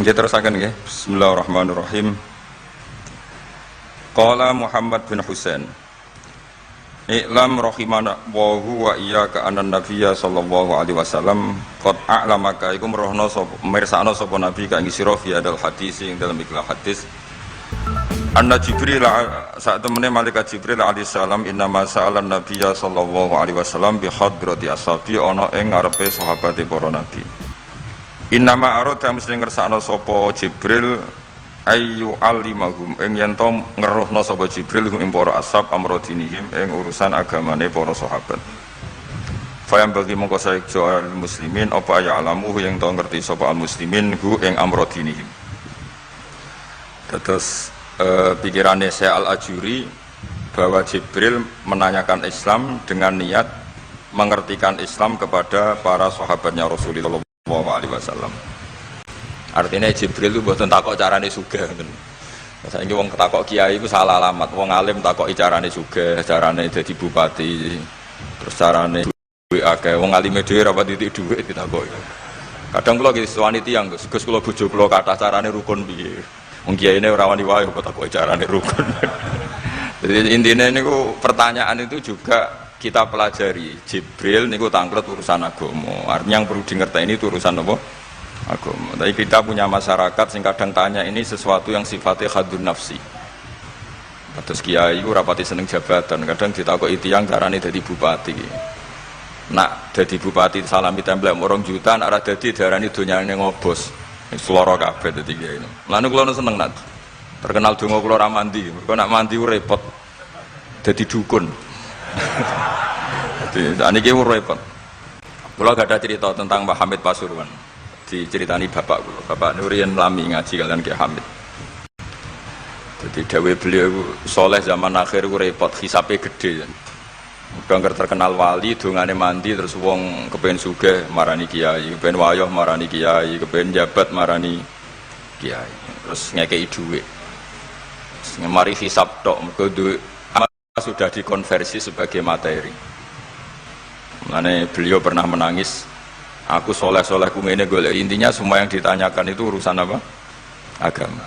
Nggih terusaken nggih. Bismillahirrahmanirrahim. Qala Muhammad bin Husain. I'lam rahimana wa huwa iyyaka anan nabiyya sallallahu alaihi wasallam qad a'lamaka iku merohno sapa mirsakno sapa nabi ka ing sira fi hadal hadis ing dalam ikhlas hadis. Anna Jibril saat temene malaikat Jibril alaihi salam inna ma sa'alan nabiyya sallallahu alaihi wasallam bi hadrati ashabi ana ing ngarepe sahabate para nabi. Inna ma arada mesti ngersakno sapa Jibril ayu alimahum ing yen to ngeruhna sapa Jibril ing para ashab amrodinihim ing urusan agamane para sahabat. Fayam bagi mongko saejo al muslimin apa ya alamu yang to ngerti sapa al muslimin hu ing amrodinihim. Terus pikirannya saya Al-Ajuri bahwa Jibril menanyakan Islam dengan niat mengertikan Islam kepada para sahabatnya Rasulullah SAW. Artinya Jibril itu buatan takok carane sugih. Saiki wong takok kiai itu salah alamat. Wong alim takok carane sugih, carane dadi bupati, terus carane duwe akeh. Wong alime dhewe ra pati dhuwit ditakoki. Kadang kula nggih suwani tiyang, Gus kula bojo kula kathah carane rukun piye. Wong kiyaine ora wani wae kok takok carane rukun. Jadi intinya niku pertanyaan itu juga kita pelajari. Jibril niku tanglet urusan agama. Artinya yang perlu dingerteni itu urusan apa? Agama. Tapi kita punya masyarakat sing kadang tanya ini sesuatu yang sifatnya khadun nafsi. Terus kiai ora pati seneng jabatan, kadang ditakoki tiyang carane dadi bupati. Nak dadi bupati salami template 2 juta, nak ora dadi darani donyane ngobos. Seloro kabeh dadi kiai. Lan kula seneng nak terkenal donga kula ora mandi. Mergo nak mandi repot. Dadi dukun. Dadi niki repot. Kula gak ada cerita tentang Mbah Hamid Pasuruan. Diceritani bapak kula. Bapak Nurian lami ngaji kalian Ki Hamid. Jadi dawuh beliau soleh zaman akhir ku repot, hisape gede. Bangker terkenal wali, dongane mandi terus wong kepen sugih marani kiai, kepen wayoh marani kiai, kepen jabat marani kiai. Terus ngekei dhuwit. Mari hisab tok, mergo duit sudah dikonversi sebagai materi. Makanya beliau pernah menangis, aku soleh-soleh ku ngene golek. Intinya semua yang ditanyakan itu urusan apa? Agama.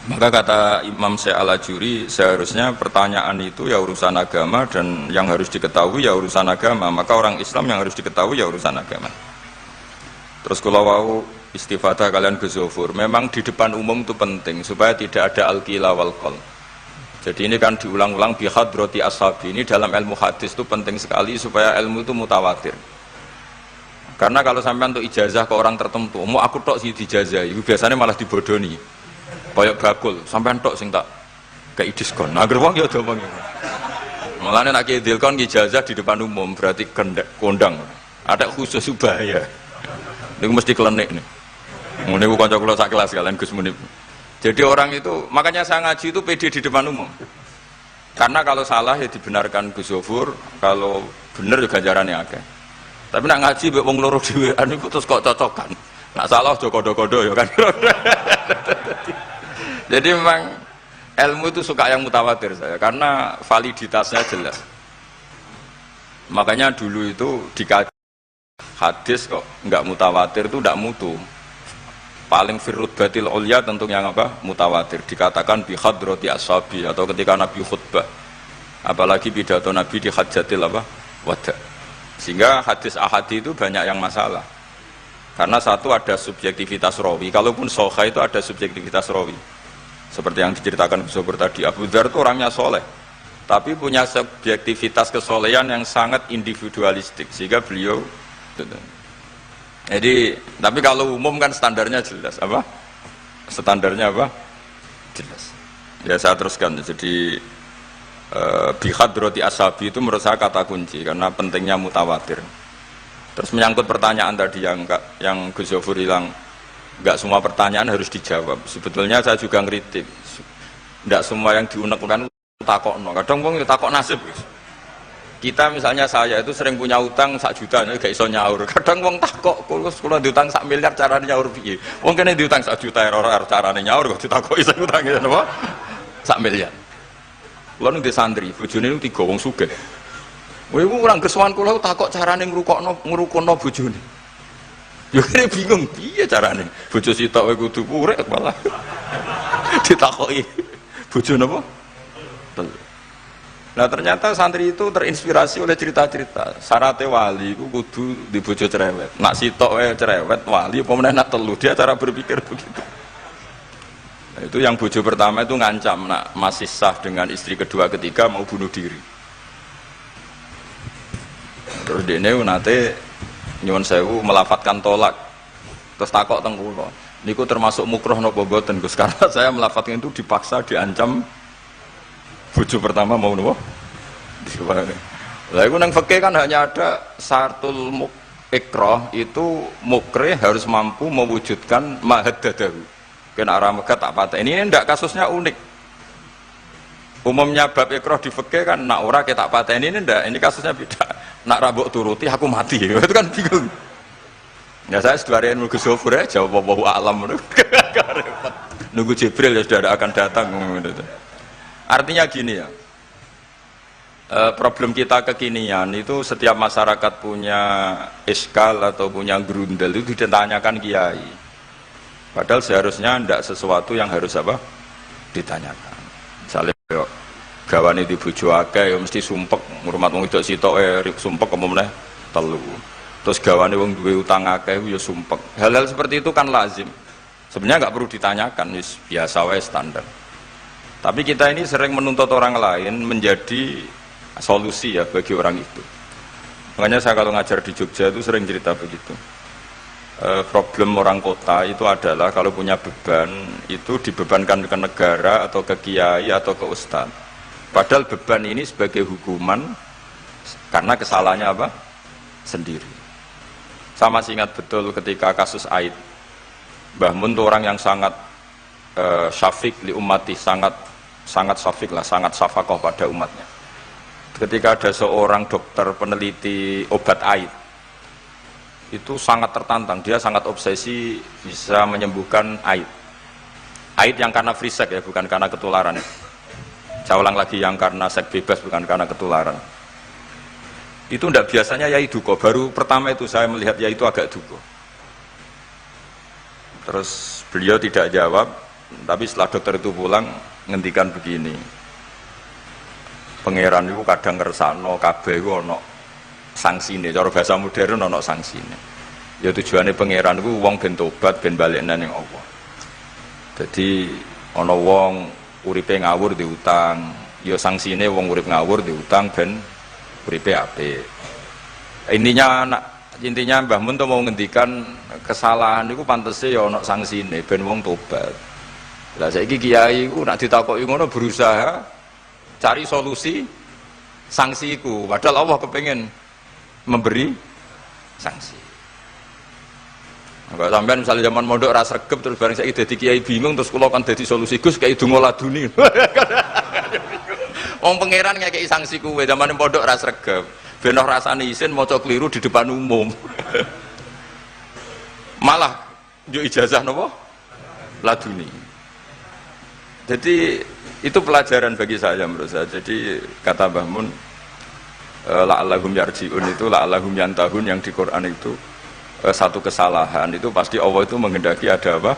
Maka kata Imam Syekh Al-Ajuri, seharusnya pertanyaan itu ya urusan agama dan yang harus diketahui ya urusan agama. Maka orang Islam yang harus diketahui ya urusan agama. Terus kalau wau istifadah kalian Ghazofur, memang di depan umum itu penting supaya tidak ada al-qila wal qol. Jadi ini kan diulang-ulang bihadrati ashabi. Ini dalam ilmu hadis itu penting sekali supaya ilmu itu mutawatir. Karena kalau sampai untuk ijazah ke orang tertentu, mau aku tok sih dijazah, itu biasanya malah dibodoni. Kayak bakul, sampai tok sing tak kayak diskon. Nah, gerbang ya ada bang. Malah nak diilkon ijazah di depan umum berarti kondang. Ada khusus bahaya. Ini mesti klenik nih. Ini aku kanca kula sak kelas kalian Gus Munib. Jadi orang itu, makanya saya ngaji itu pede di depan umum. Karena kalau salah ya dibenarkan Gus Zofur, kalau bener juga ganjarannya akeh. Tapi nak ngaji mbek wong loro dhewean iku terus kok cocokan. Nak salah aja kodo-kodo ya kan. Jadi memang ilmu itu suka yang mutawatir saya karena validitasnya jelas. Makanya dulu itu dikaji hadis kok enggak mutawatir itu enggak mutu. Paling firrut batil ulya tentu yang apa? Mutawatir. Dikatakan bi hadrati ashabi atau ketika Nabi khutbah. Apalagi pidato Nabi di hajatil apa? Wada. Sehingga hadis ahadi itu banyak yang masalah. Karena satu ada subjektivitas rawi. Kalaupun sahih itu ada subjektivitas rawi. Seperti yang diceritakan Gus Sobur tadi, Abu Dzar itu orangnya soleh, tapi punya subjektivitas kesolehan yang sangat individualistik, sehingga beliau. Jadi, tapi kalau umum kan standarnya jelas, apa? Standarnya apa? Jelas. Ya saya teruskan. Jadi bihadrati ashabi itu menurut saya kata kunci karena pentingnya mutawatir. Terus menyangkut pertanyaan tadi yang Gus Zofur hilang. Enggak semua pertanyaan harus dijawab. Sebetulnya saya juga ngeritik. Enggak semua yang diunek-unek takokno. Kadang wong takok nasib. Kita misalnya saya itu sering punya utang 1 juta nek gak iso nyaur. Kadang wong takok kula diutang 1 miliar carane nyaur piye? Wong kene diutang 1 juta ora carane nyaur kok ditakoki sing utange napa? 1 miliar. Kula ning santri, bojone niku 3 wong sugih. Kowe iku kurang kesuwan kula takok carane ngrukono bojone. Yo kene bingung piye carane. Bojo sitok wae kudu urek malah. Ditakoki. Bojo napa? Telu. Nah ternyata santri itu terinspirasi oleh cerita-cerita. Syaratnya wali itu kudu di bojo cerewet. Nak sitok wae cerewet wali apa meneh nak telu. Dia cara berpikir begitu. Nah, itu yang bojo pertama itu ngancam nak masih sah dengan istri kedua ketiga mau bunuh diri. Terus dene nate nyuwun sewu melafatkan tolak. Terus takok teng kula. Niku termasuk mukroh napa mboten Gus? Karena saya melafatkan itu dipaksa diancam bojo pertama mau napa? Lah iku nang fikih kan hanya ada syartul ikrah itu mukrih harus mampu mewujudkan mahaddadahu. Kena arah megat tak pateni. Ini ndak kasusnya unik. Umumnya bab ikrah di fikih kan nak ora ketak pateni ini ndak. Ini kasusnya beda. Nak rabuk turuti aku mati. Itu kan bingung. Ya saya seduarian Gus Zofur ya jawab wallahu alam. Nunggu Jibril ya sudah akan datang. Artinya gini ya. Problem kita kekinian itu setiap masyarakat punya iskal atau punya grundel itu ditanyakan kiai. Padahal seharusnya tidak sesuatu yang harus apa ditanyakan. Misalnya yuk, gawane di bojo akeh ya mesti sumpek ngurmat wong wedok sitok sumpek apa meneh telu. Terus gawane wong duwe utang akeh ya sumpek. Hal-hal seperti itu kan lazim. Sebenarnya nggak perlu ditanyakan, wis biasa wae standar. Tapi kita ini sering menuntut orang lain menjadi solusi ya bagi orang itu. Makanya saya kalau ngajar di Jogja itu sering cerita begitu. Problem orang kota itu adalah kalau punya beban itu dibebankan ke negara atau ke kiai atau ke ustadz. Padahal beban ini sebagai hukuman karena kesalahannya apa? Sendiri. Saya masih ingat betul ketika kasus Aid. Mbah Mun itu orang yang sangat syafiq li ummati, sangat syafiq lah, sangat syafaqah pada umatnya. Ketika ada seorang dokter peneliti obat Aid, itu sangat tertantang, dia sangat obsesi bisa menyembuhkan Aid. Aid yang karena free sex ya, bukan karena ketularan. Saya ulang lagi, yang karena seks bebas, bukan karena ketularan. Itu tidak biasanya yai duko. Baru pertama itu saya melihat yai itu agak duko. Terus beliau tidak jawab, tapi setelah dokter itu pulang ngendikan begini. Pangeran itu kadang ngersano kabeh iku ana sangsine, cara bahasa modern ana sangsine. Ya tujuane pangeran iku wong ben tobat ben balekna ning Allah. Dadi ana wong uripe ngawur diutang, ya sangsine wong urip ngawur diutang ben uripe apik. Intinya Mbah Mun mau ngendikan kesalahan itu pantese ya ana sangsine ben wong tobat. Lah saiki kiai iku nek ditakoki ngono berusaha cari solusi sanksi iku, padahal Allah kepengen memberi sanksi. Enggak sampean misalnya zaman mondok ora sregep terus bareng saiki dadi kiai bingung terus kula kan dadi solusi Gus kayak donga laduni. Wong pangeran ngekeki sanksi kuwe zaman mondok ora sregep. Ben ora rasane isin maca keliru di depan umum. Malah yo ijazah napa? Laduni. Jadi itu pelajaran bagi saya menurut saya. Jadi kata Mbah Mun la'allahum yarji'un itu la'allahum yantahun yang di Quran itu satu kesalahan itu pasti Allah itu menghendaki ada apa?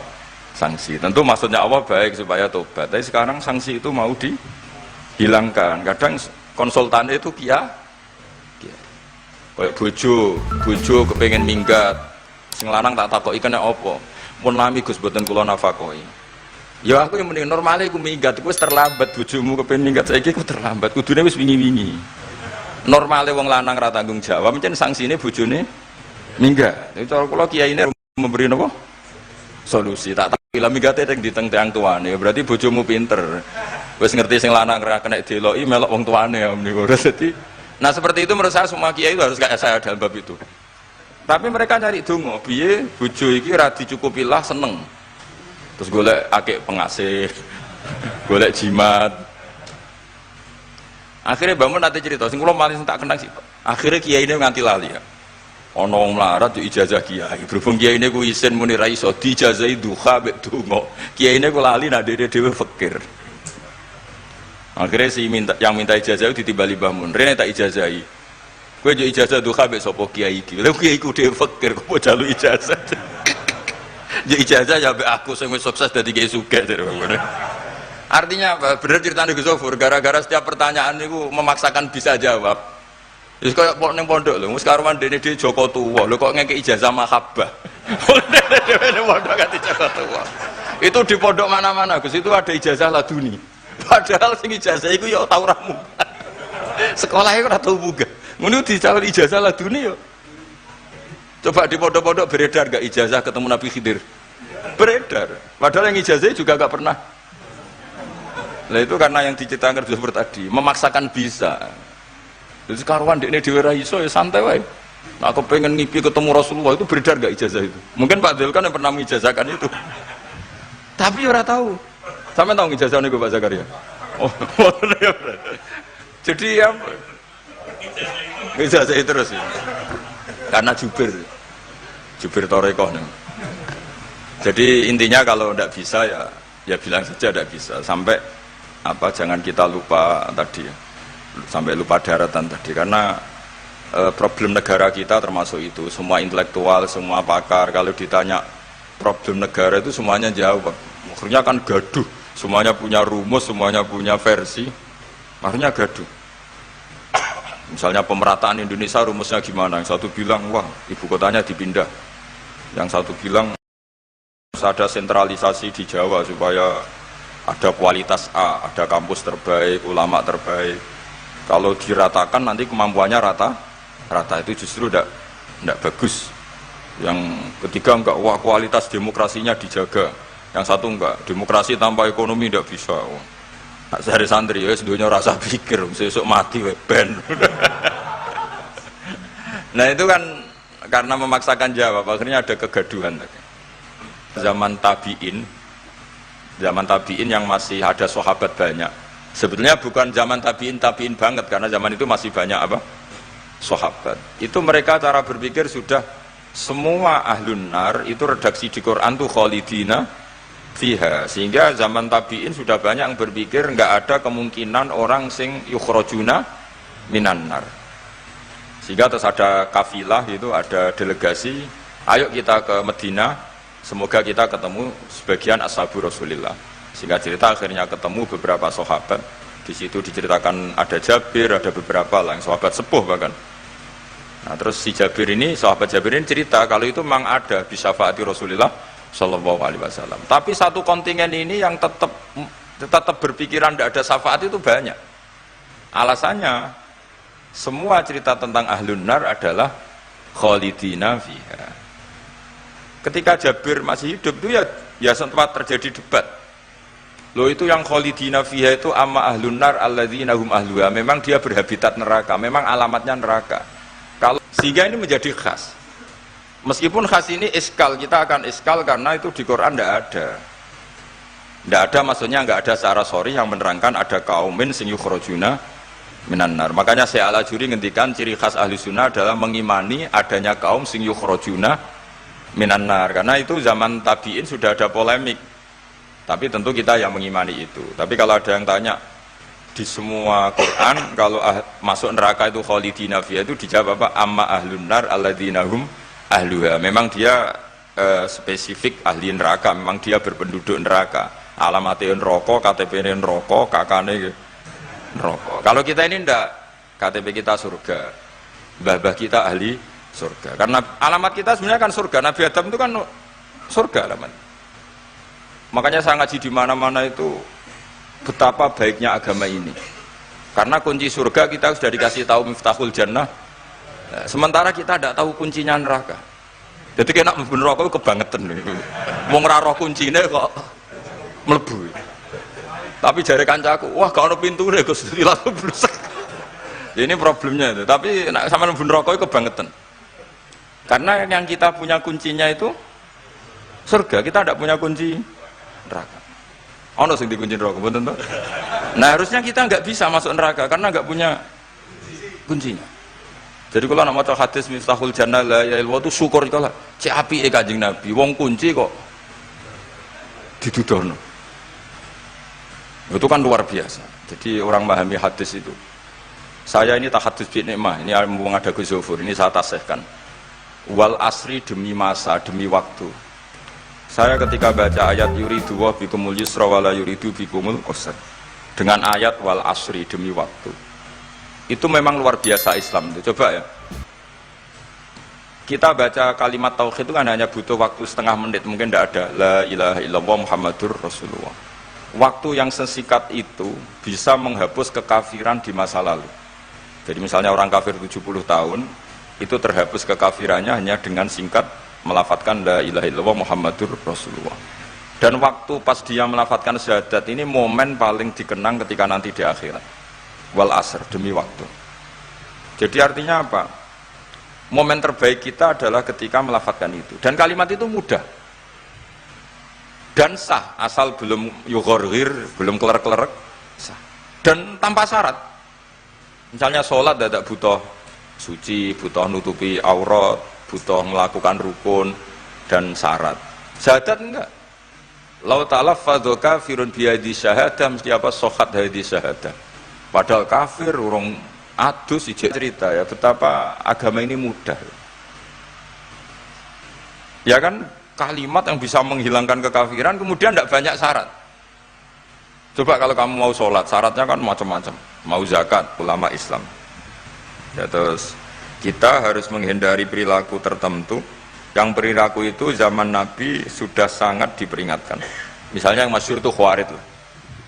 Sanksi. Tentu maksudnya Allah baik supaya tobat. Tapi sekarang sanksi itu mau dihilangkan. Kadang konsultannya itu kayak bojo kepengen minggat. Sing lanang tak takoki kena apa? Mun lami Gus boten kula nafakoi. Ya aku yang mending normalnya aku minggat, aku terlambat bojomu kepengen minggat saiki aku terlambat. Kudune wis wingi-wingi. Normalnya wong lanang ra tanggung jawab, mencen sanksine bojone minggat. Itu cara kula kiyaine memberi napa? Solusi. Tak tak bila minggate teng diteng tiang tuane, berarti bojomu pinter. Wis ngerti sing lanang ra kena deloki melok wong tuane ya niku. Dadi nah seperti itu menurut saya semua kiai itu harus kayak saya dalam bab itu. Tapi mereka cari donga, piye bojo iki ra dicukupilah seneng. Terus golek akeh pengasih, golek jimat. Akhirnya bangun nanti cerita, sing kula malah tak kenang sih. Akhirnya kiai ini nganti lali ya. Ono wong melarat yo ijazah kiai. Berhubung kiai ini ku isin muni ra iso dijazahi duha mek donga. Kiai ini ku lali nak dhewe fakir. Akhirnya yang minta ijazah itu ditimbali bangun. Rene tak ijazahi. Kowe yo ijazah duha mbek sapa kiai iki. Lha kiai ku dhewe fakir kok njaluk ijazah. Yo ijazah ya mbek aku sing wis sukses dadi kiai sugih. Artinya apa? Bener ceritane Gus Sofur, gara-gara setiap pertanyaan niku memaksakan bisa jawab. Wis koyo ning pondok lho, wis karuan dene dhewe Joko tuwa. Lho kok ngekek ijazah mahabbah. Dhewe ning pondok ganti Joko tuwa. Itu di pondok mana-mana Gus itu ada ijazah laduni. Padahal sing ijazah iku ya tau ramu. Sekolahnya ora tau buka. Ngono dicalon ijazah laduni yo. Coba di pondok-pondok beredar gak ijazah ketemu Nabi Khidir? Beredar. Padahal yang ijazah juga gak pernah. Nah itu karena yang diceritakan seperti tadi, memaksakan bisa. Jadi karuan dekne dhewe ra iso ya santai wae. Nah, aku pengen ngipi ketemu Rasulullah itu beredar gak ijazah itu? Mungkin Pak Del kan yang pernah mengijazahkan itu. Tapi ora tahu. Sampe tahu ijazah niku Pak Zakaria. Oh, jadi ya ijazah terus ya. Karena jubir Torekoh nih. Jadi intinya kalau tidak bisa ya bilang saja tidak bisa. Sampai apa jangan kita lupa tadi, sampai lupa daratan tadi. Karena problem negara kita termasuk itu. Semua intelektual, semua pakar kalau ditanya problem negara itu semuanya jawab. Akhirnya kan gaduh. Semuanya punya rumus, semuanya punya versi. Akhirnya gaduh. Misalnya pemerataan Indonesia rumusnya gimana? Yang satu bilang, wah ibu kotanya dipindah. Yang satu bilang, harus ada sentralisasi di Jawa supaya ada kualitas A, ada kampus terbaik, ulama terbaik. Kalau diratakan nanti kemampuannya rata itu justru tidak bagus. Yang ketiga enggak, wah kualitas demokrasinya dijaga. Yang satu enggak, demokrasi tanpa ekonomi tidak bisa. Sehari santri ya sedunia rasa pikir besok mati ben. Nah itu kan karena memaksakan jawab akhirnya ada kegaduhan. Zaman tabiin yang masih ada sahabat banyak. Sebetulnya bukan zaman tabiin banget karena zaman itu masih banyak apa? Sahabat. Itu mereka cara berpikir sudah semua ahlun nar itu redaksi di Quran tuh khalidina fiha, sehingga zaman tabiin sudah banyak yang berpikir nggak ada kemungkinan orang sing yukhrajuna minan nar. Sehingga terus ada kafilah itu, ada delegasi, ayo kita ke Medina, semoga kita ketemu sebagian ashabu Rasulillah. Sehingga cerita akhirnya ketemu beberapa sahabat. Di situ diceritakan ada Jabir, ada beberapa lah yang sahabat sepuh bahkan. Nah terus si Jabir ini, sahabat Jabir ini cerita kalau itu memang ada bisa syafaati Rasulillah Shallallahu Alaihi Wasallam. Tapi satu kontingen ini yang tetap berpikiran tidak ada syafaat itu banyak. Alasannya semua cerita tentang ahlun nar adalah khalidina fiha. Ketika Jabir masih hidup itu ya sempat terjadi debat. Loh itu yang khalidina fiha itu amma ahlun nar alladzina hum ahluha. Memang dia berhabitat neraka, memang alamatnya neraka. Kalau sehingga ini menjadi khas. Meskipun khas ini iskal, kita akan iskal karena itu di Quran tidak ada maksudnya nggak ada secara sorry yang menerangkan ada kaumin sing yukhrajuna minan nar. Makanya Syekh Al-Ajuri ngendikan ciri khas ahli sunnah adalah mengimani adanya kaum sing yukhrajuna minan nar, karena itu zaman tabiin sudah ada polemik, tapi tentu kita yang mengimani itu. Tapi kalau ada yang tanya di semua Quran kalau masuk neraka itu khalidina fiha itu dijawab apa? Amma ahlun nar alladzina hum ahluha. Memang dia spesifik ahli neraka, memang dia berpenduduk neraka. Alamatnya neraka, KTP-nya neraka, kakane neraka. Kalau kita ini ndak, KTP kita surga, mbah-mbah kita ahli surga. Karena alamat kita sebenarnya kan surga. Nabi Adam itu kan surga alamat. Makanya saya ngaji di mana-mana itu betapa baiknya agama ini. Karena kunci surga kita sudah dikasih tahu miftahul jannah. Sementara kita tidak tahu kuncinya neraka. Jadi kena mlebu neraka kebangetan lho. Wong ora roh kuncine kok mlebu. Tapi jare kancaku, wah gak ono pintune Gus, langsung blusek. Ini problemnya itu. Tapi nek sampean mlebu neraka kebangetan. Karena yang kita punya kuncinya itu surga, kita tidak punya kunci neraka. Ono sing dikunci neraka, mboten to? Nah, harusnya kita nggak bisa masuk neraka karena nggak punya kuncinya. Jadi kalau nak maca hadis miftahul jannah la ilaha illallah itu syukur itu lah. Cek apike Kanjeng Nabi, wong kunci kok didudono. Itu kan luar biasa. Jadi orang memahami hadis itu Saya ini tahadus bin nikmah, ini mumpung ada Gus Zofur, ini saya tasihkan. Wal asri demi masa, demi waktu. Saya ketika baca ayat yuridu wa bikumul yusra wa la yuridu bikumul usra. Dengan ayat wal asri demi waktu. Itu memang luar biasa Islam itu. Coba ya. Kita baca kalimat tauhid itu kan hanya butuh waktu setengah menit, mungkin tidak ada la ilaha illallah Muhammadur Rasulullah. Waktu yang sesingkat itu bisa menghapus kekafiran di masa lalu. Jadi misalnya orang kafir 70 tahun, itu terhapus kekafirannya hanya dengan singkat melafadzkan la ilaha illallah Muhammadur Rasulullah. Dan waktu pas dia melafadzkan syahadat ini momen paling dikenang ketika nanti di akhirat. Wal asr, demi waktu. Jadi artinya apa? Momen terbaik kita adalah ketika melafadzkan itu. Dan kalimat itu mudah. Dan sah, asal belum yughorghir, belum kelerek-kelerek, sah. Dan tanpa syarat. Misalnya sholat tidak butuh suci, butuh nutupi aurat, butuh melakukan rukun dan syarat. Syahadat enggak. Lau ta'laffadhu kafirun bihadi syahadah, mesti apa? Sohat hadi syahadah. Padahal kafir, urung adus ijek cerita ya betapa agama ini mudah. Ya kan, kalimat yang bisa menghilangkan kekafiran kemudian tidak banyak syarat. Coba kalau kamu mau sholat, syaratnya kan macam-macam. Mau zakat, ulama Islam. Ya, terus kita harus menghindari perilaku tertentu yang perilaku itu zaman Nabi sudah sangat diperingatkan. Misalnya yang masyhur itu Khawarid.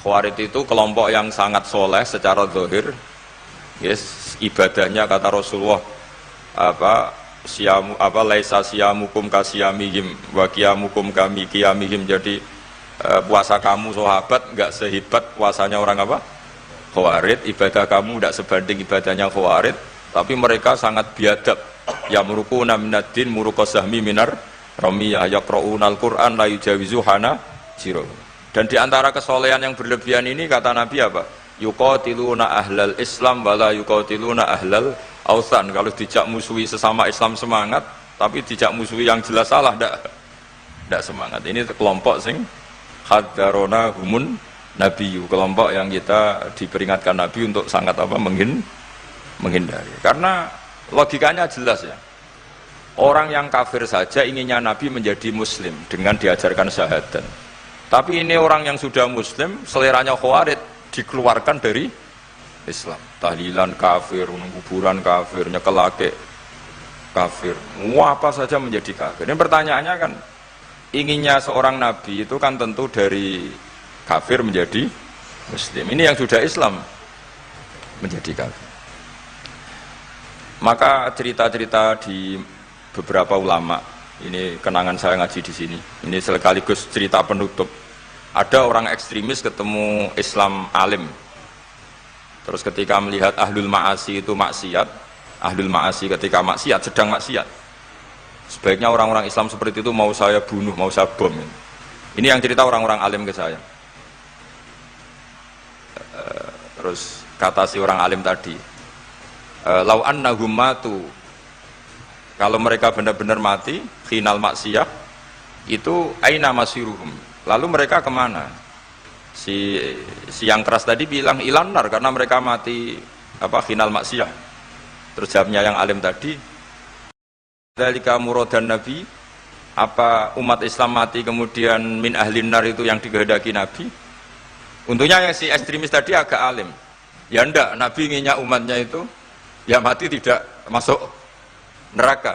Khawarid itu kelompok yang sangat soleh secara zahir. Yes, ibadahnya kata Rasulullah laisa siyamukum kasiyamihim wa qiyamukum kami qiyamihim. Jadi puasa kamu sahabat enggak sehebat puasanya orang apa? Khawarid. Ibadah kamu enggak sebanding ibadahnya Khawarid, tapi mereka sangat biadab. Ya murukuna minaddin murukosahmi minar ramiyah yaqra'unal Qur'an la yujawizu hana jiro. Dan di antara kesolehan yang berlebihan ini kata Nabi apa? Yuqatiluna ahlal Islam wala yuqatiluna ahlal authan. Kalau dijak musuhi sesama Islam semangat, tapi dijak musuhi yang jelas salah ndak semangat. Ini kelompok sing hadarona humun nabiyyu, kelompok yang kita diperingatkan Nabi untuk sangat apa menghindari. Karena logikanya jelas ya. Orang yang kafir saja inginnya Nabi menjadi muslim dengan diajarkan syahadat. Tapi ini orang yang sudah muslim, seleranya Khawarid, dikeluarkan dari Islam. Tahlilan kafir, kuburan kafir, nyekelake kafir. Apa saja menjadi kafir. Ini pertanyaannya kan, inginnya seorang Nabi itu kan tentu dari kafir menjadi muslim. Ini yang sudah Islam menjadi kafir. Maka cerita-cerita di beberapa ulama, ini kenangan saya ngaji di sini. Ini sekaligus cerita penutup. Ada orang ekstremis ketemu Islam alim. Terus ketika melihat ahlul ma'asi itu maksiat, ahlul ma'asi ketika maksiat, sedang maksiat. Sebaiknya orang-orang Islam seperti itu mau saya bunuh, mau saya bom. Ini yang cerita orang-orang alim ke saya. Terus kata si orang alim tadi, lau annahum matu, kalau mereka benar-benar mati khinal maksiyah itu aina masiruhum, lalu mereka kemana? Si yang keras tadi bilang ilanar, karena mereka mati khinal maksiyah. Terus jawabnya yang alim tadi, dzalika muradan nabi, apa umat Islam mati kemudian min ahlin nar itu yang dikehendaki Nabi? Untungnya yang si ekstremis tadi agak alim. Ya enggak, Nabi inginnya umatnya itu ya mati tidak masuk neraka.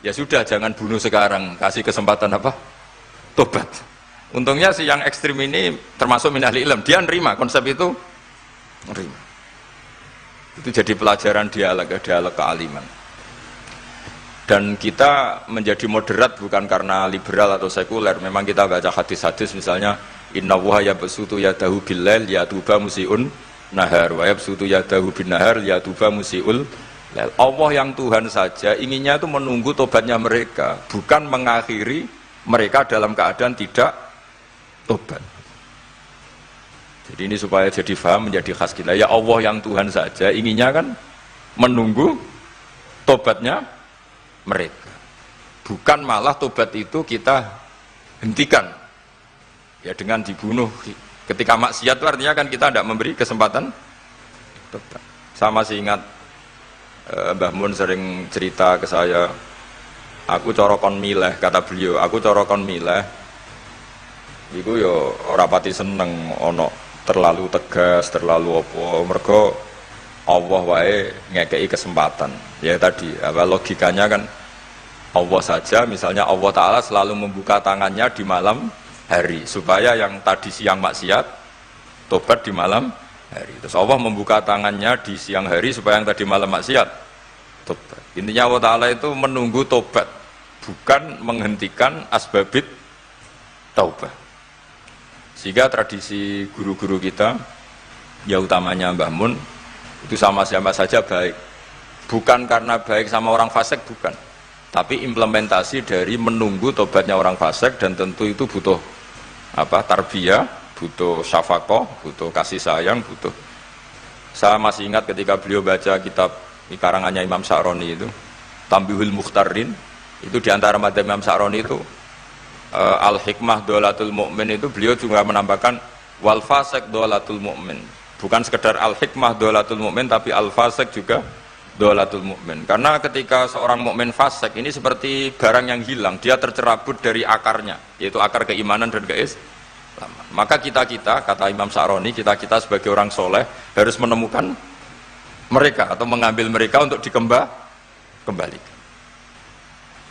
Ya sudah, jangan bunuh sekarang, kasih kesempatan tobat. Untungnya si yang ekstrim ini termasuk min ahli ilm, dia nerima konsep itu, nerima. Itu jadi pelajaran dialog kealiman. Dan kita menjadi moderat bukan karena liberal atau sekuler. Memang kita baca hadis-hadis misalnya inna wuha yabsutu yadahu billail yatuba musiun nahar wa yabsutu yadahu bin nahar yatuba musiul. Allah yang Tuhan saja inginnya itu menunggu tobatnya mereka, bukan mengakhiri mereka dalam keadaan tidak tobat. Jadi ini supaya jadi faham, menjadi khas kita. Ya Allah yang Tuhan saja inginnya kan menunggu tobatnya mereka, bukan malah tobat itu kita hentikan ya dengan dibunuh ketika maksiat. Itu artinya kan kita tidak memberi kesempatan tobat. Saya masih ingat Mbah Mun sering cerita ke saya, aku corokon mileh, kata beliau, aku corokon mileh. Iku yo ora pati seneng ono terlalu tegas, terlalu apa, mergo Allah wae ngekei kesempatan. Ya tadi, apa logikanya kan Allah saja, misalnya Allah Ta'ala selalu membuka tangannya di malam hari supaya yang tadi siang maksiat tobat di malam hari. Terus Allah membuka tangannya di siang hari supaya yang tadi malam maksiat tobat. Intinya Allah Ta'ala itu menunggu tobat, bukan menghentikan asbabit taubah. Sehingga tradisi guru-guru kita, ya utamanya Mbah Mun, itu sama-sama saja baik. Bukan karena baik sama orang fasik, bukan. Tapi implementasi dari menunggu tobatnya orang fasik, dan tentu itu butuh tarbiyah, butuh syafaqah, butuh kasih sayang, butuh. Saya masih ingat ketika beliau baca kitab karangannya Imam Sa'roni itu, Tambihul Mukhtarin, itu diantara madzhab Imam Sa'roni itu Al-Hikmah Dolatul Mu'min, itu beliau juga menambahkan wal fasik Dolatul Mu'min. Bukan sekedar Al-Hikmah Dolatul Mu'min, tapi Al-Fasik juga Dolatul Mu'min. Karena ketika seorang mukmin fasik ini seperti barang yang hilang, dia tercerabut dari akarnya, yaitu akar keimanan dan keislaman. Maka kita-kita, kata Imam Sa'roni, kita-kita sebagai orang soleh harus menemukan mereka atau mengambil mereka untuk dikembalikan.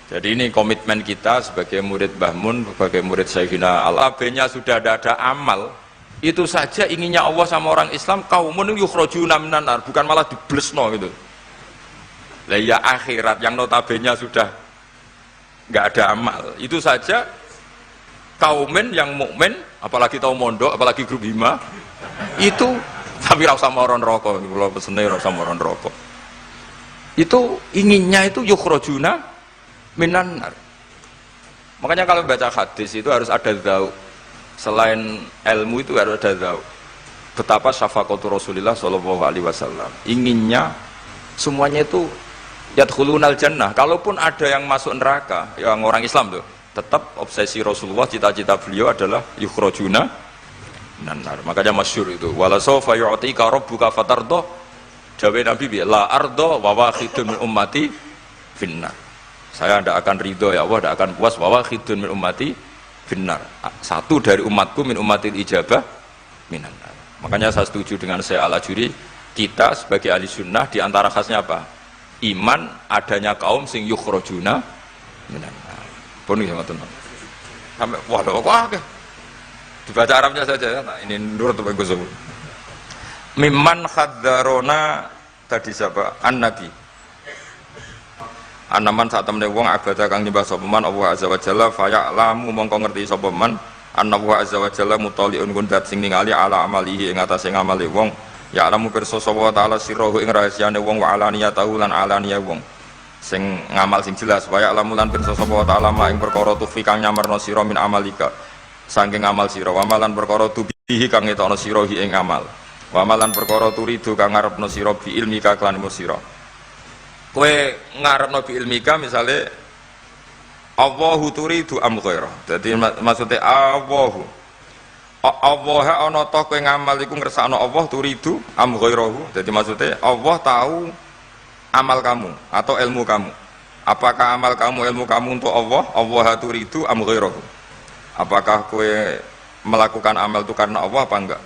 Jadi ini komitmen kita sebagai murid Mbah Mun, sebagai murid Syekhina Al-Abenya sudah ada amal. Itu saja inginnya Allah sama orang Islam, kaumun yukhrajuna minan nar, bukan malah diblesno gitu. Lah ya akhirat yang notabene sudah enggak ada amal. Itu saja kaumen yang mukmin, apalagi tahu mondok, apalagi grup hima, itu tapi ra usah moron rokok, kula pesene ra usah moron rokok. Itu inginnya itu yukhrajuna minan nar. Makanya kalau baca hadis itu harus ada dzauq. Selain ilmu itu harus ada dzauq. Betapa syafaqatu Rasulullah sallallahu alaihi wasallam. Inginnya semuanya itu yadkhulunal jannah. Kalaupun ada yang masuk neraka, yang orang Islam tuh, tetap obsesi Rasulullah, cita-cita beliau adalah yukhrajuna minan nar. Makanya masyhur itu, wala sawfa yu'tika rabbuka fatardah. Jawabe Nabi bi la ardo wa wahidun min ummati finnar. Saya tidak akan ridho ya Allah, tidak akan puas bahwa khidun min ummati finnar. Satu dari umatku min ummatil ijabah minan nar. Makanya saya setuju dengan saya Al-Ajuri, kita sebagai ahli sunnah diantara khasnya apa? Iman adanya kaum sing yukhrajuna minan nar. Pun ya ngoten. Sampai waduh kok dibaca Arabnya saja. Nah, ini nurut Bapak Gus. Mimman khadzarona tadi siapa? An-Nabi. Anaman saat temne wong abada kang nyembah sapa man Allah azza wa jalla fa ya'lamu mongko ngerti sapa man anna wa azza wa jalla mutaliun kundat sing ningali ala amalihi ing atase ngamale wong ya'lamu pirsa sapa taala sirruhu ing rahasiane wong wa alaniyatahu lan alaniya wong sing ngamal sing jelas wa ya'lamu lan pirsa sapa taala ma ing perkara tufi kang nyamarno sira min amalika saking amal sira wa malan perkara tubihi kang ngetokno sira ing amal wa malan perkara turidu kang ngarepno sira bi ilmika klan sira. Kowe ngarepno bi ilmika misale Allahu turidu am ghairah. Dadi maksudnya Allahu ana ta kowe ngamal iku ngersakno Allah turidu am ghairahu. Dadi maksudnya Allah tahu amal kamu atau ilmu kamu. Apakah amal kamu ilmu kamu untuk Allah? Allah turidu am ghairahu. Apakah kowe melakukan amal itu karena Allah apa enggak?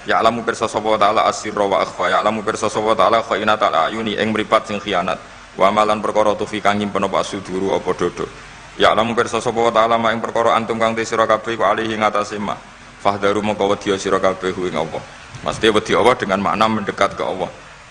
Ya'lamu pirsa sapa ta'ala asirra wa akhfa. Ya'lamu pirsa sapa ta'ala khainatal ayuni ing mripat sing khianat. Wa amalan perkara tufi kang nyimpen apa suduru apa dodo. Ya'lamu pirsa sapa ta'ala ing perkara antum kang te sira kabeh ku alihi ngatasé ma. Fahdaru mongko wedya sira kabeh ing Allah. Mesti wedi Allah dengan makna mendekat ke Allah.